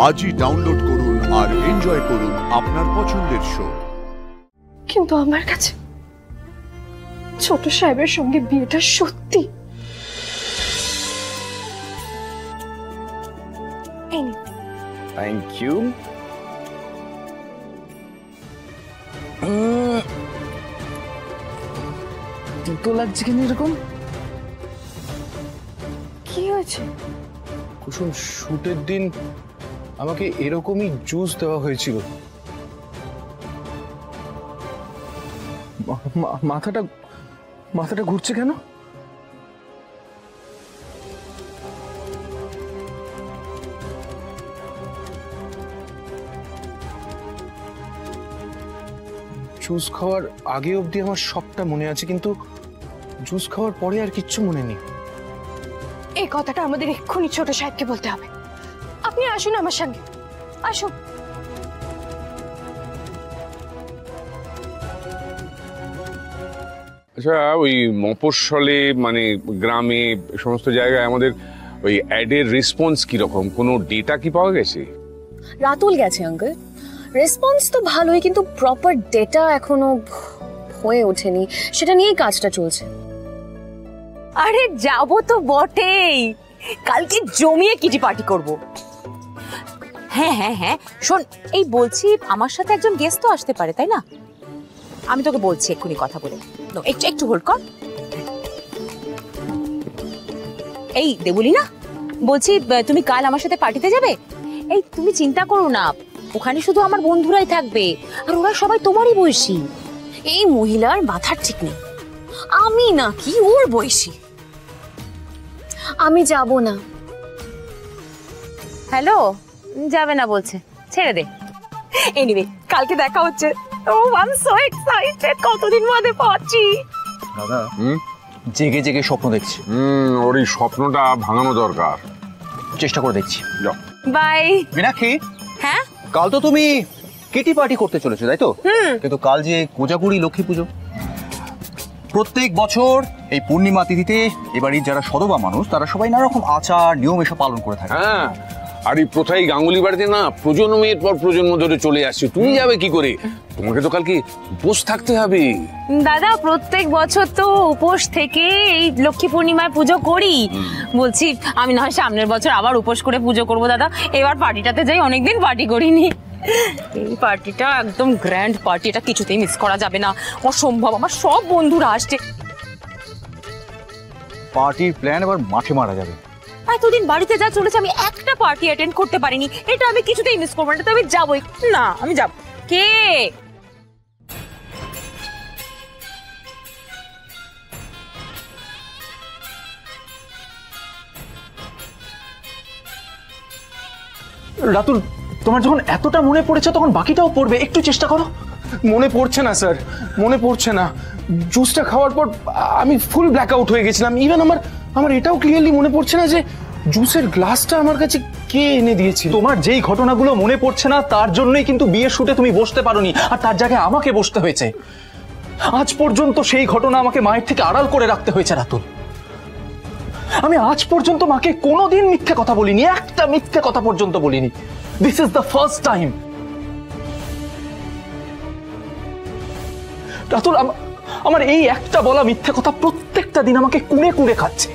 আজই ডাউনলোড করুন আর এনজয় করুন আপনার পছন্দের শো। কিন্তু আমার কাছে ছোট সাহেবের সঙ্গে বিয়েটা সত্যি। Thank you. তো লাগছে কেন এরকম? কি হয়েছে? কুসুম, শুটের দিন আমাকে এরকমই জুস দেওয়া হয়েছিল। মাথাটা ঘুরছে কেন? জুস খাওয়ার আগে অবধি আমার সবটা মনে আছে, কিন্তু জুস খাওয়ার পরে আর কিচ্ছু মনে নেই। এই কথাটা আমাদের এক্ষুনি ছোট সাহেবকে বলতে হবে। আপনি আসুন আমার সঙ্গে, আসুন। আচ্ছা, ওই মফস্বলে মানে গ্রামে সমস্ত জায়গায় আমাদের ওই অ্যাডের রেসপন্স কিরকম? কোনো ডেটা কি পাওয়া গেছে? রাতুল গেছে আঙ্কেল, রেসপন্স তো ভালোই, কিন্তু প্রপার ডেটা এখনো হয়ে ওঠেনি, সেটা নিয়েই কাজটা চলছে। আরে যাবো তো বটেই, কালকে জমিয়ে কিটি পার্টি করব। হ্যাঁ হ্যাঁ হ্যাঁ, শোন, এই বলছি আমার সাথে একজন গেস্ট তো আসতে পারে, তাই না? আমি তোকে বলছি এক্ষুনি কথা বলে। একটু হোল্ড কর। এই দেবুলি না, বলছি তুমি কাল আমার সাথে পার্টিতে যাবে? এই তুমি চিন্তা করো না, ওখানে শুধু আমার বন্ধুরাই থাকবে, আর ওরা সবাই তোমারই বয়সী। এই মহিলার মাথার ঠিক নেই, আমি নাকি ওর বয়সী? আমি যাব না। হ্যালো, যাবে না বলছে, ছেড়ে দে। এনিওয়ে, কালকে দেখা হচ্ছে। Oh, I'm so excited! কতদিন বাদে পাচ্ছি। দাদা জেগে জেগে স্বপ্ন দেখছি। ওর এই স্বপ্নটা ভাঙানো দরকার। চেষ্টা করে দেখছি। বাই মীনাক্ষী। হ্যাঁ, কাল তো তুমি কিটি পার্টি করতে চলেছো, তাই তো? কিন্তু কাল যে কোজাগুড়ি লক্ষ্মী পুজো, প্রত্যেক বছর এই পূর্ণিমা তিথিতে এবাড়ির যারা সদবা মানুষ তারা সবাই নানা রকম আচার নিয়ম এসব পালন করে থাকে। হ্যাঁ, আর এই প্রথাই গাঙ্গুলি বাড়িতে না প্রজন্মের পর প্রজন্ম ধরে চলে আসছে। তুমি যাবে কি করে? তোমাকে তো কালকে উপোস থাকতে হবে। দাদা, প্রত্যেক বছর তো উপোস থেকে এই লক্ষ্মী পূর্ণিমায় পুজো করি। বলছি আমি না হয় সামনের বছর আবার উপোস করে পুজো করব। দাদা, এবার পার্টিটাতে যাই, অনেকদিন পার্টি করিনি। এই পার্টিটা একদম গ্র্যান্ড পার্টি, এটা কিছুতেই মিস করা যাবে না। অসম্ভব, আমার সব বন্ধুরা আসছে। পার্টির প্ল্যান এবার মাঠে মারা যাবে। এতদিন বাড়িতে যা চলেছে, আমি একটা পার্টি অ্যাটেন্ড করতে পারিনি, এটা আমি কিছুতেই মিস করবো না। আমি যাবোই না, আমি যাব। কে? রাতুল, তোমার যখন এতটা মনে পড়েছে তখন বাকিটাও পড়বে, একটু চেষ্টা করো। মনে পড়ছে না স্যার, মনে পড়ছে না। জুসটা খাওয়ার পর আমি ফুল ব্ল্যাক আউট হয়ে গেছিলাম। ইভেন আমার এটাও ক্লিয়ারলি মনে পড়ছে না যে জুসের গ্লাসটা আমার কাছে কে এনে দিয়েছিল। তোমার যেই ঘটনাগুলো মনে পড়ছে না তার জন্যই কিন্তু বিয়ের শুটে তুমি বসতে পারোনি, আর তার জায়গায় আমাকে বসতে হয়েছে। আজ পর্যন্ত সেই ঘটনা আমাকে মায়ের থেকে আড়াল করে রাখতে হয়েছে রাতুল। আমি আজ পর্যন্ত মাকে কোনোদিন মিথ্যে কথা বলিনি, একটা মিথ্যে কথা পর্যন্ত বলিনি। This is the first time. Ratul, আমার এই একটা বলা মিথ্যে কথা প্রত্যেকটা দিন আমাকে কুঁড়ে কুঁড়ে খাচ্ছে।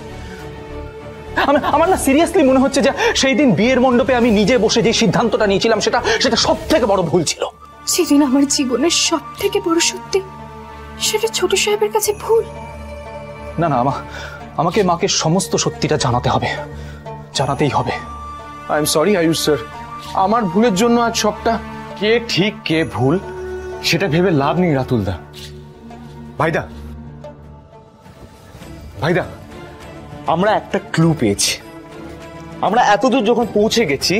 আমার না সিরিয়াসলি মনে হচ্ছে যে সেই দিন বিয়ের মণ্ডপে আমি নিজে বসে যে সিদ্ধান্তটা নিয়েছিলাম সেটা সব থেকে বড় ভুল ছিল। সেদিন আমার জীবনের সব থেকে বড় সত্যি, সেটা ছোট সাহেবের কাছে ভুল। না না, আমাকে মাকে সমস্ত সত্যিটা জানাতে হবে, জানাতেই হবে। I am sorry Ayush sir, আমার ভুলের জন্য আজ সবটা। কে ঠিক কে ভুল সেটা ভেবে লাভ নেই রাতুলদা। ভাইদা, আমরা একটা ক্লু পেয়েছি। আমরা এতদূর যখন পৌঁছে গেছি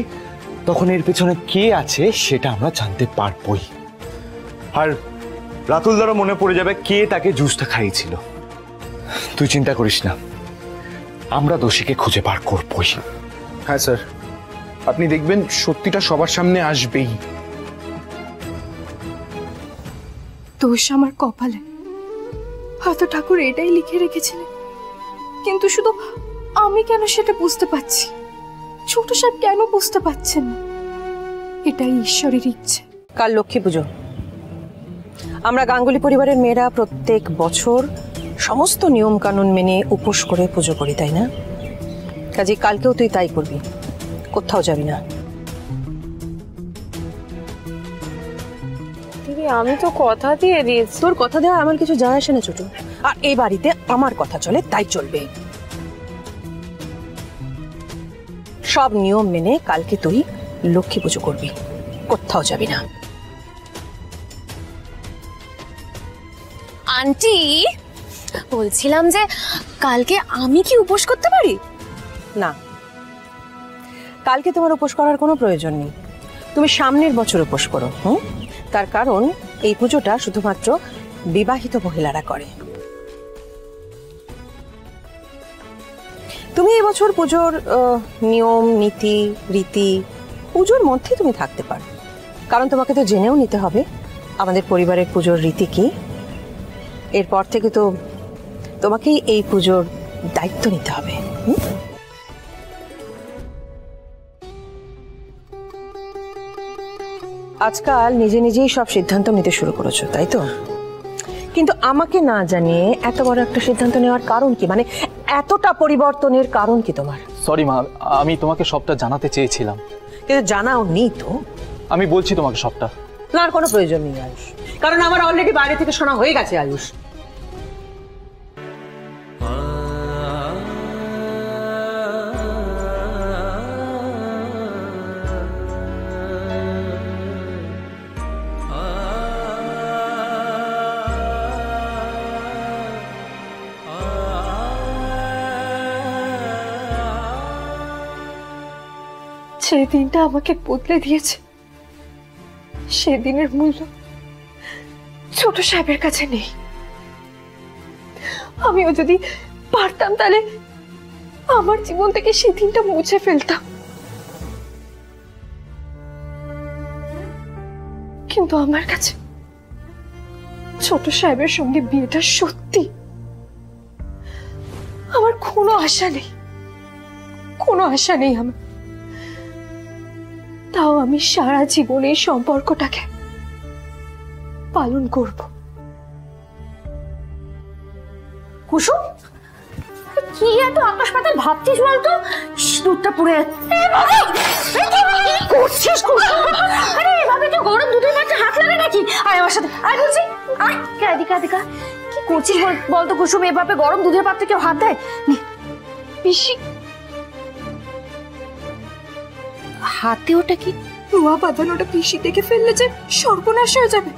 তখন এর পেছনে কে আছে সেটা আমরা জানতে পারবই। আর রাতুলদারও মনে পড়ে যাবে কে তাকে জুসটা খাইয়েছিল। তুই চিন্তা করিস না, আমরা দোষীকে খুঁজে বার করবই। হ্যাঁ স্যার, আপনি দেখবেন সত্যিটা সবার সামনে আসবেই। দোষ আমার কপালে, হয়তো ঠাকুর এটাই লিখে রেখেছিলেন, কিন্তু শুধু আমি কেন সেটা বুঝতে পারছি, ছোট সাহেব কেন বুঝতে পারছেন না? এটাই ঈশ্বরের ইচ্ছে। কাল লক্ষ্মী পুজো। আমরা গাঙ্গুলি পরিবারের মেয়েরা প্রত্যেক বছর সমস্ত নিয়ম কানুন মেনে উপোস করে পুজো করি, তাই না? কাজে কালকেও তুই তাই করবি, কোথাও যাবি না। দিদি আমি তো কথা দিয়ে দিয়েছি। তোর কথা দেওয়া আমার কিছু যায় আসে না ছোট, আর এই বাড়িতে আমার কথা চলে তাই চলবে। সব নিয়ম মেনে কালকে তুই লক্ষ্মী পুজো করবি, কোথাও যাবি না। আন্টি বলছিলাম যে কালকে আমি কি উপোস করতে পারি? না, কালকে তোমার উপোস করার কোনো প্রয়োজন নেই। তুমি সামনের বছর উপোস করো। তার কারণ এই পুজোটা শুধুমাত্র বিবাহিত মহিলারা করে। তুমি এবছর পুজোর নিয়ম নীতি রীতি পুজোর মধ্যে তুমি থাকতে পারো, কারণ তোমাকে তো জেনেও নিতে হবে আমাদের পরিবারের পুজোর রীতি কি। এরপর থেকে তো তোমাকেই এই পুজোর দায়িত্ব নিতে হবে। আজকাল নিজে নিজেই সব সিদ্ধান্ত নিতে শুরু করেছো, তাই তো? কিন্তু আমাকে না জানিয়ে এত বড় একটা সিদ্ধান্ত নেওয়ার কারণ কি? মানে এতটা পরিবর্তনের কারণ কি তোমার? সরি মা, আমি তোমাকে সবটা জানাতে চেয়েছিলাম, কিন্তু জানাও নি তো। আমি বলছি তোমাকে সবটা। না, আর কোনো প্রয়োজন নেই আয়ুষ, কারণ আমার অলরেডি বাইরে থেকে শোনা হয়ে গেছে আয়ুষ। যে দিনটা আমাকে বদলে দিয়েছে সেদিনের মূল্য ছোট সাহেবের কাছে নেই। আমিও যদি পারতাম তাহলে আমার জীবন থেকে সেই দিনটা মুছে ফেলতাম, কিন্তু আমার কাছে ছোট সাহেবের সঙ্গে বিয়েটা সত্যি। আমার কোনো আশা নেই, কোনো আশা নেই আমার। তাও আমি সারা জীবন এই সম্পর্কটাকে পালন করব। কুসুম, কি এত আকাশ পাতাল ভাবছিস বলতো? দুধটা পুড়ে করছিস কুসুম? আরে এভাবে তো গরম দুধের মধ্যে হাত লাগে নাকি? আয় আমার সাথে, আয় বলছি, আয়। এদিকে এদিকে কি করছিস বলতো কুসুম? এভাবে গরম দুধের পাত্রে কেউ হাত দেয়? পিসি, হাতে ওটা কি? রুয়া বাঁধানোটা পিসি দেখে ফেললে যে সর্বনাশ হয়ে যাবে।